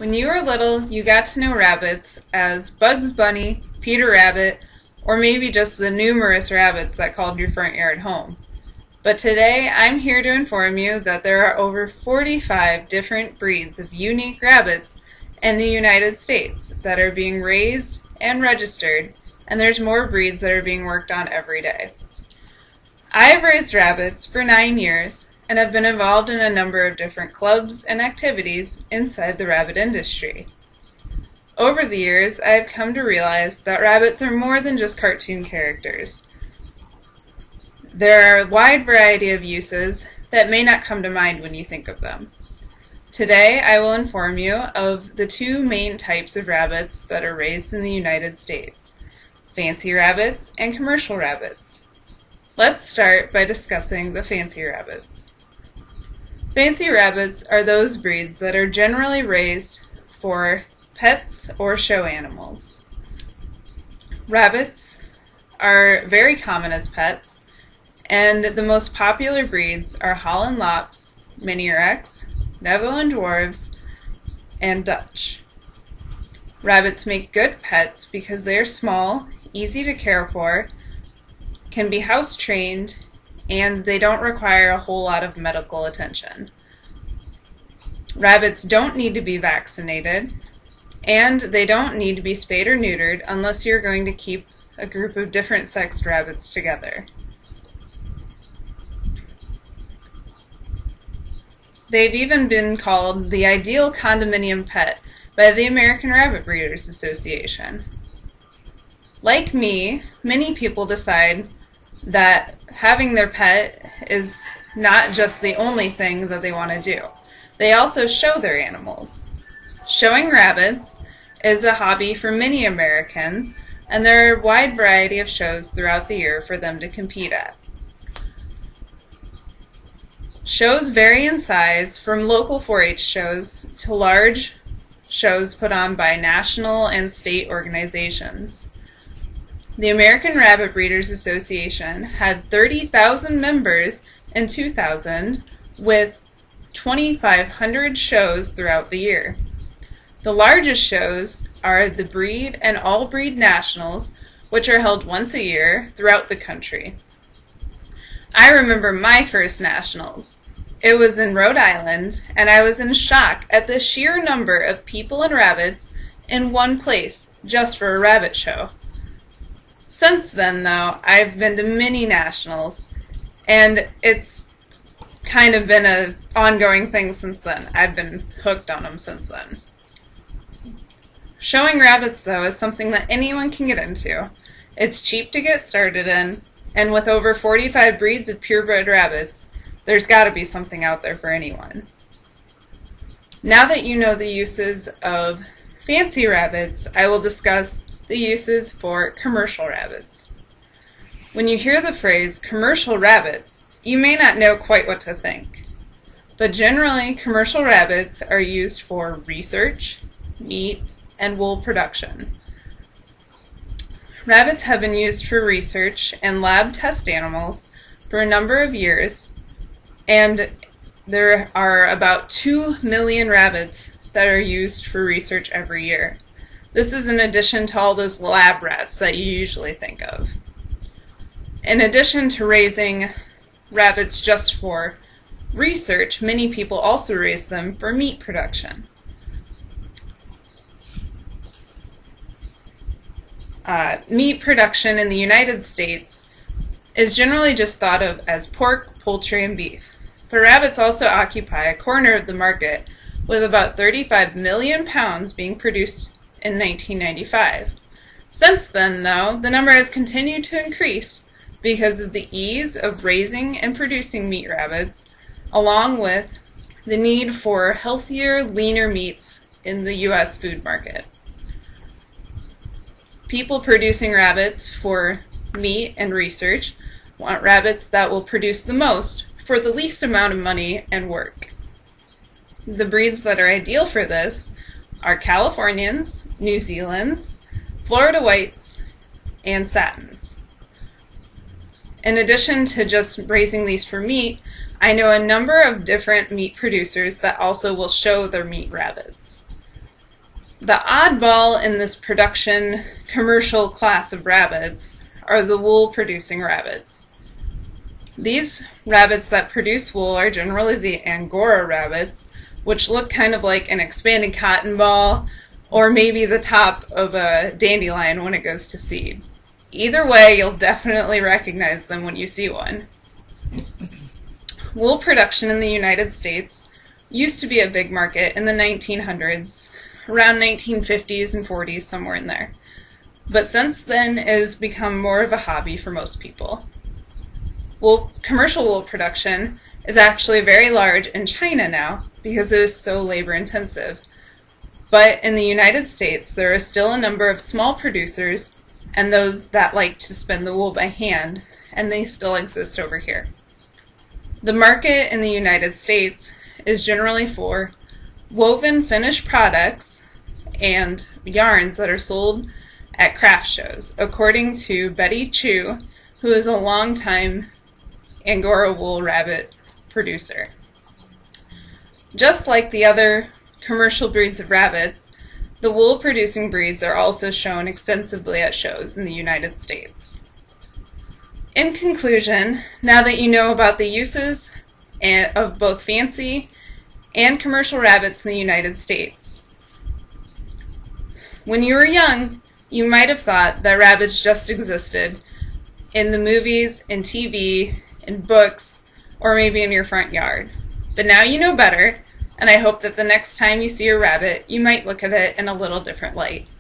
When you were little, you got to know rabbits as Bugs Bunny, Peter Rabbit, or maybe just the numerous rabbits that called your front yard home. But today, I'm here to inform you that there are over 45 different breeds of unique rabbits in the United States that are being raised and registered, and there's more breeds that are being worked on every day. I've raised rabbits for 9 years and have been involved in a number of different clubs and activities inside the rabbit industry. Over the years, I have come to realize that rabbits are more than just cartoon characters. There are a wide variety of uses that may not come to mind when you think of them. Today, I will inform you of the two main types of rabbits that are raised in the United States: fancy rabbits and commercial rabbits. Let's start by discussing the fancy rabbits. Fancy rabbits are those breeds that are generally raised for pets or show animals. Rabbits are very common as pets, and the most popular breeds are Holland Lops, Mini Rex, Netherland Dwarves, and Dutch. Rabbits make good pets because they are small, easy to care for, can be house trained, and they don't require a whole lot of medical attention. Rabbits don't need to be vaccinated, and they don't need to be spayed or neutered unless you're going to keep a group of different sexed rabbits together. They've even been called the ideal condominium pet by the American Rabbit Breeders Association. Like me, many people decide that having their pet is not just the only thing that they want to do. They also show their animals. Showing rabbits is a hobby for many Americans, and there are a wide variety of shows throughout the year for them to compete at. Shows vary in size from local 4-H shows to large shows put on by national and state organizations. The American Rabbit Breeders Association had 30,000 members in 2000 with 2,500 shows throughout the year. The largest shows are the Breed and All Breed Nationals, which are held once a year throughout the country. I remember my first nationals. It was in Rhode Island, and I was in shock at the sheer number of people and rabbits in one place just for a rabbit show. Since then, though, I've been to many nationals, and it's kind of been an ongoing thing since then. I've been hooked on them since then. Showing rabbits, though, is something that anyone can get into. It's cheap to get started in, and with over 45 breeds of purebred rabbits, there's got to be something out there for anyone. Now that you know the uses of fancy rabbits, I will discuss the uses for commercial rabbits. When you hear the phrase commercial rabbits, you may not know quite what to think. But generally, commercial rabbits are used for research, meat, and wool production. Rabbits have been used for research and lab test animals for a number of years, and there are about 2 million rabbits that are used for research every year. This is in addition to all those lab rats that you usually think of. In addition to raising rabbits just for research, many people also raise them for meat production. Meat production in the United States is generally just thought of as pork, poultry, and beef. But rabbits also occupy a corner of the market, with about 35 million pounds being produced in 1995. Since then, though, the number has continued to increase because of the ease of raising and producing meat rabbits, along with the need for healthier, leaner meats in the U.S. food market. People producing rabbits for meat and research want rabbits that will produce the most for the least amount of money and work. The breeds that are ideal for this are Californians, New Zealands, Florida Whites, and Satins. In addition to just raising these for meat, I know a number of different meat producers that also will show their meat rabbits. The oddball in this production commercial class of rabbits are the wool-producing rabbits. These rabbits that produce wool are generally the Angora rabbits, which look kind of like an expanding cotton ball, or maybe the top of a dandelion when it goes to seed. Either way, you'll definitely recognize them when you see one. Wool production in the United States used to be a big market in the 1900s, around 1950s and 40s, somewhere in there. But since then, it has become more of a hobby for most people. Commercial wool production is actually very large in China now because it is so labor intensive. But in the United States, there are still a number of small producers and those that like to spin the wool by hand, and they still exist over here. The market in the United States is generally for woven finished products and yarns that are sold at craft shows, according to Betty Chu, who is a longtime Angora wool rabbit producer. Just like the other commercial breeds of rabbits, the wool-producing breeds are also shown extensively at shows in the United States. In conclusion, now that you know about the uses of both fancy and commercial rabbits in the United States, when you were young, you might have thought that rabbits just existed in the movies, in TV, in books, or maybe in your front yard. But now you know better, and I hope that the next time you see a rabbit, you might look at it in a little different light.